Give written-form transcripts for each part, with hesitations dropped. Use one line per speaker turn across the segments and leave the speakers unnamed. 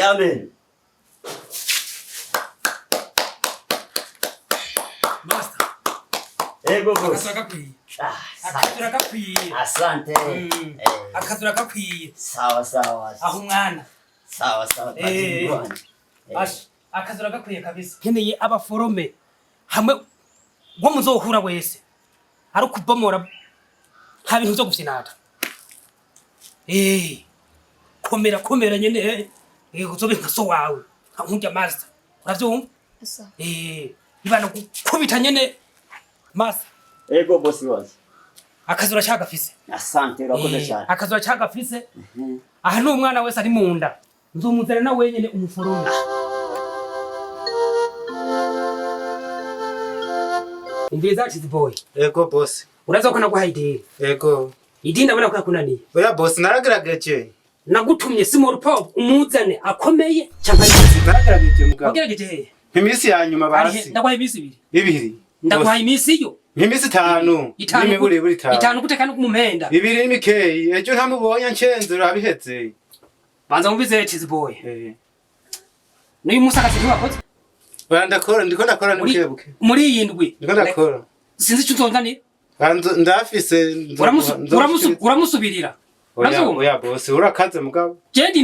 Amen.
Master.
Ego boss.
Akazura gakwiye. Akazura gakwiye.
Asante.
Akazura gakwiye.
Sawa sawa.
Aho umwana.
Sawa sawa.
Akazura gakwiye kabisa. Nkeneye abaforome hamwe ngo muzohura wese. Ari kubomora nta bintu byo gufinata. Komera nyene uzobe nka so wawe. Nkunja master. Uravyumva?
Asa.
Ibana kubita nyene master.
Ego boss wazi.
Akazura cyagafise.
Asante urakoze cyane.
Akazura cyagafise. Aha ni umwana wese ari munda. Nzomuzana na wenyene umuforoma. Umbiza ati boy.
Ego boss.
Uraza ko naguha idea.
Ego.
Idea ndabona ko yakunaniye.
Oya boss naragerageje.
Nagutumye small pop umuzane akomeye cyangwa iki?
Naragerageje mugabo.
Wagerageje.
Imisi ya nyuma basi.
Ndaguha imisi ibiri.
Ibiri.
Ndaguha imisi yo.
Imisi 5. N'imiburi buri 5.
5 gutekana kumumenda.
Ibiri n'imikeyi. Ejo ntamubonye ncenze urabiheze.
Banza umbize ati boy. N'uyu musakati ntiwakoze?
Oya ndakora ndiko ndakora n'ukebuke.
Muri iyi ndwi.
Ndiko ndakora.
Sinzi icyo nzonzani.
Ndafise
uramusubirira.
Oya boss urakaze mugabo.
Je ndi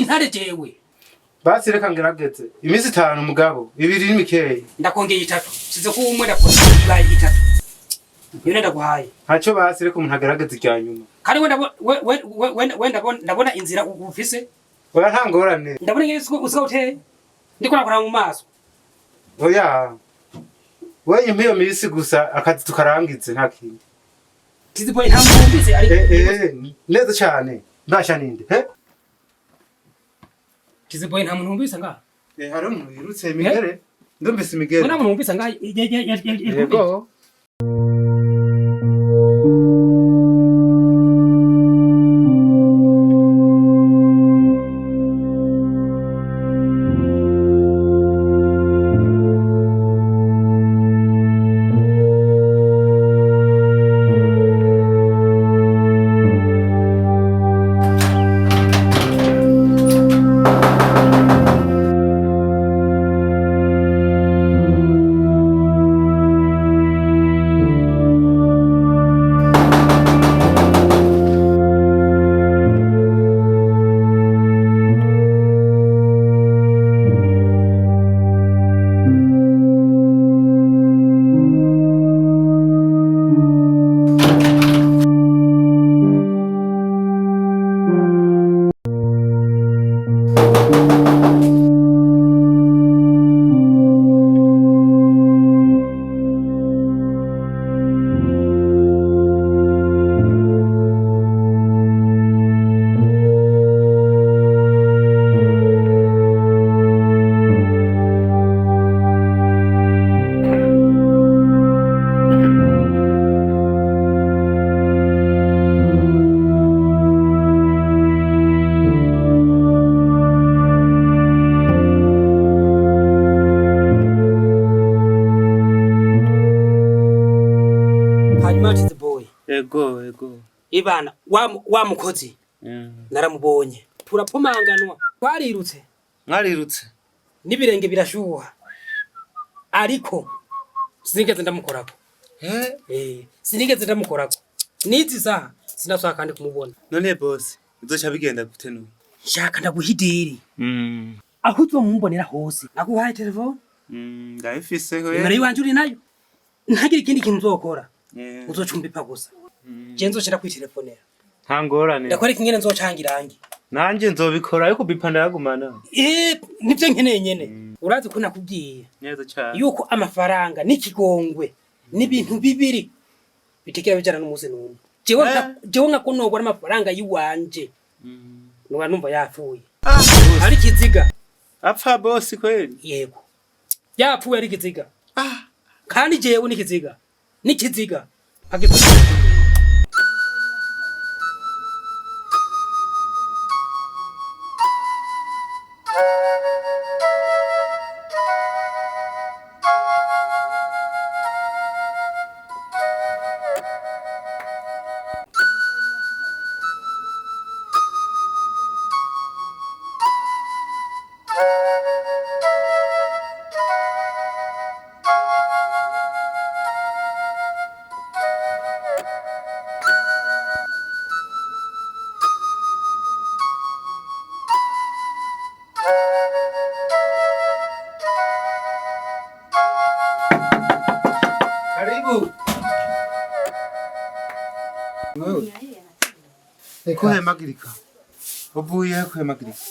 ntare jewe.
Basi reka ngerageze. Imisi 5 mugabo. Ibiri n'imikeyi.
Ndakongeye 3. Size ko umwe ndakora ibaye 3. Yone ndaguhaye.
Haco basi reka umuntu agerageze irya nyuma.
Kari ndabona inzira ufise.
Oya ntangorane.
Ndabona ngene usiga uteye. Ndiko nakora mu maso.
Oya. Wewe mpiyo misi gusa akazi tukarangize nta kintu.
Tiziboye nta mwumvise ari.
Neza cyane. Ndasha ninde?
Tiziboye nta muntu mwumvise nga?
Hari umuntu yirutse imigere. Ndumbise imigere.
Nta muntu mwumvise nga?
Yego. Ego.
Ibana wa mukozi. Naramubonye. Turapomanganwa. Twarirutse.
Mwarirutse.
Nibirenge birashuha. Ariko sinigeze ndamukorako. Sinigeze ndamukorako. Nizi saha sinasaka kandi kumubona.
None boss, uzocha bigenda gute no?
Shaka ndaguhidiri. Aho uzomumbonera hose. Naguhaye telefone?
Ndayifise ko.
Nimero yiwanje uri nayo. Ntagira ikindi kintu uzokora. Uzocumbipa gusa. Je nzoshira kwi telefonera.
Ntangorane.
Ndakora ikingene nzocangira irangi.
Nanje nzobikora ariko bipanda yagumana.
Nivyo nkeneye nyene. Urazi ko nakubwiye.
Neza cyane.
Yuko amafaranga n'ikigongwe n'ibintu bibiri bitekera bijana n'umuze n'umwe. Jewe ngakonogwa n'amafaranga yiwanje. Nuba numva yapfuye. Ari kiziga.
Apfa boss kweli?
Yego. Yapfuye ari kiziga. Kandi jewe nikiziga. Nikiziga. Agikuza.
kuhemagirika uvuye kuhemagirika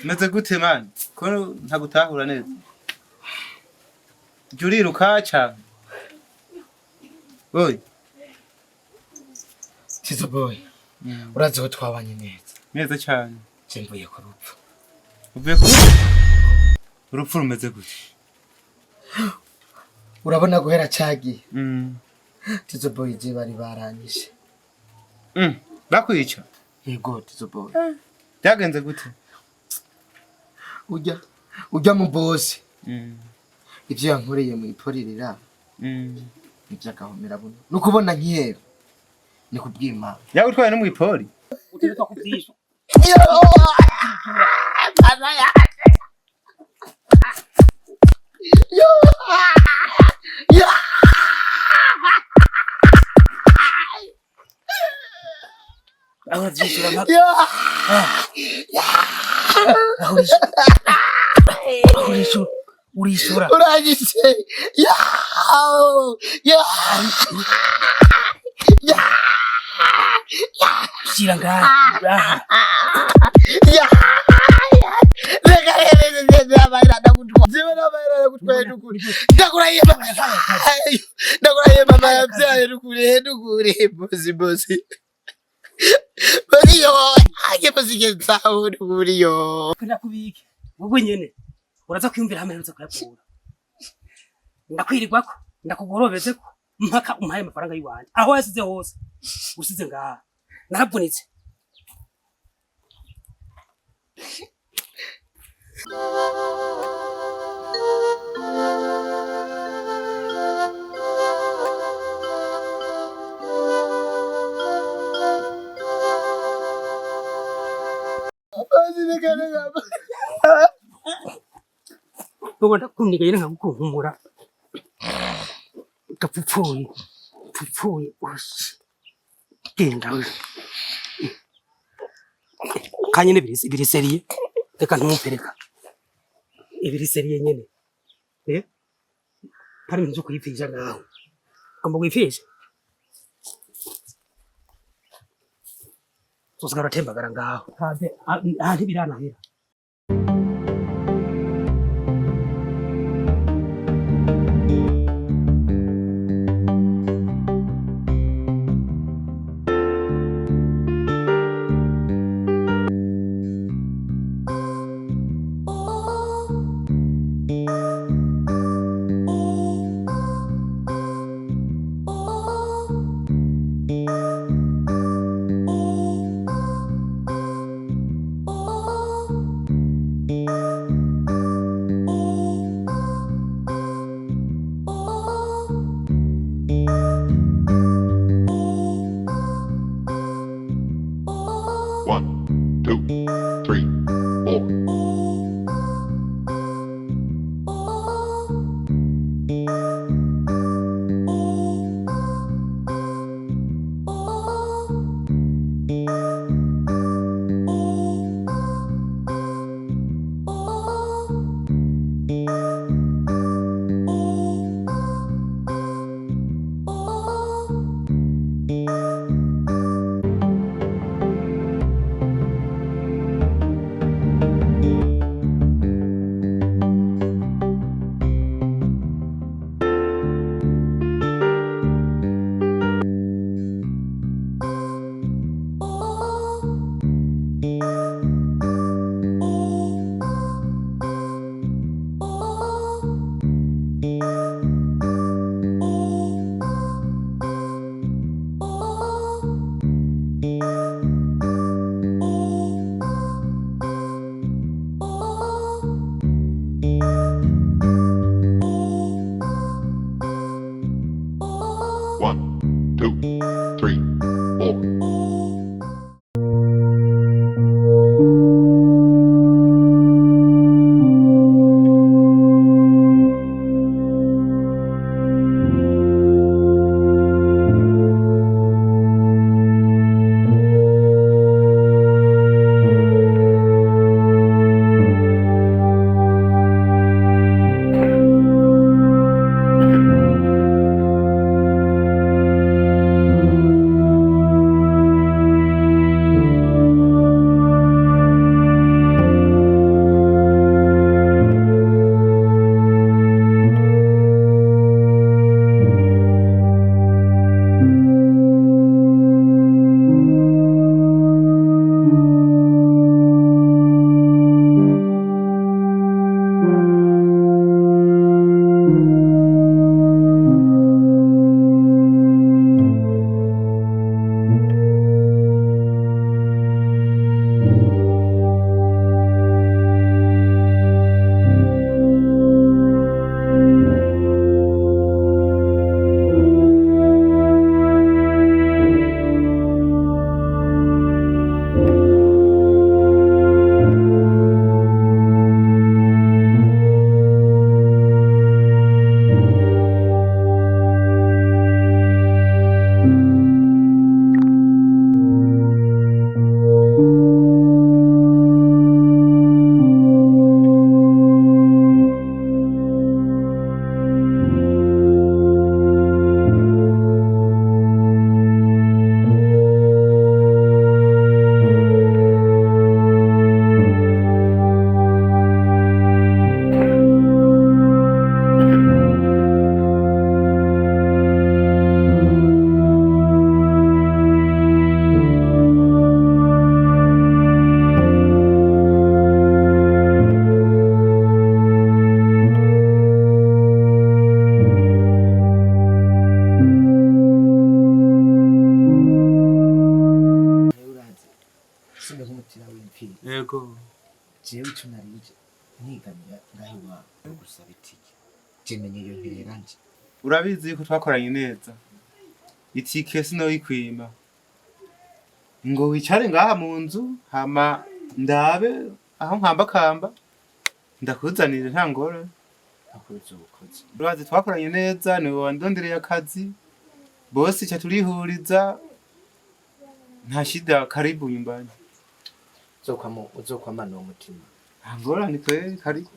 meze gute mani ko ntagutahura neza juriruka cyane boy
Tizo boy urazi ko twabanye neza
cyane
mvuye ku rupfu
uvuye ku urupfu rumeze gute
urabona guhera cagiye Tizo boy je bari baranyishe
bakwica
yego Tizo boy
byagenze gute
ujya mu boss ivyo yankoreye mu iporirira ivyagahomera buno nukubona nkiyera ni kubwima
yagutwaye no mu ipori
utegerezwa kuvyisha urishura
urangise
shira ngaha
ndakurahiye mama yabyaye nukure bosi bariyo ageposigenzaho nukuriyo
ndakubike wowe nyene uraza kwiyumvira hamwe uza kuyakura ndakwirirwako ndakugorobezeko mpaka umpaye amafaranga yiwanje aho yasize hose usize ngaha naravunitse ubona kundigaye nkagukunkumura gapfupfuye genda kanye n'ibiri seriye reka ntumpereka ibiri seriye nyene hari inzu kuyipfisha ngaho ngomba kuyipfisha tusigara tembagara ngaho handi biranahera
Yego.
jewe ico narije nigamira ngaho iwawe gusaba itike jemenye iyo nterera nje
Urabizi ko twakoranye neza. Itike sinoyikwima. Ngo wicare ngaha mu nzu hama ndabe aho nkamba ndakuzanire nta ngorane.
akoze ubukozi
Urazi twakoranye neza niwe wandondereye akazi. Bosi cha turihuriza nta shida karibu nyumbani.
uzokwamana uwo mutima
Nta ngorane kweli karibu.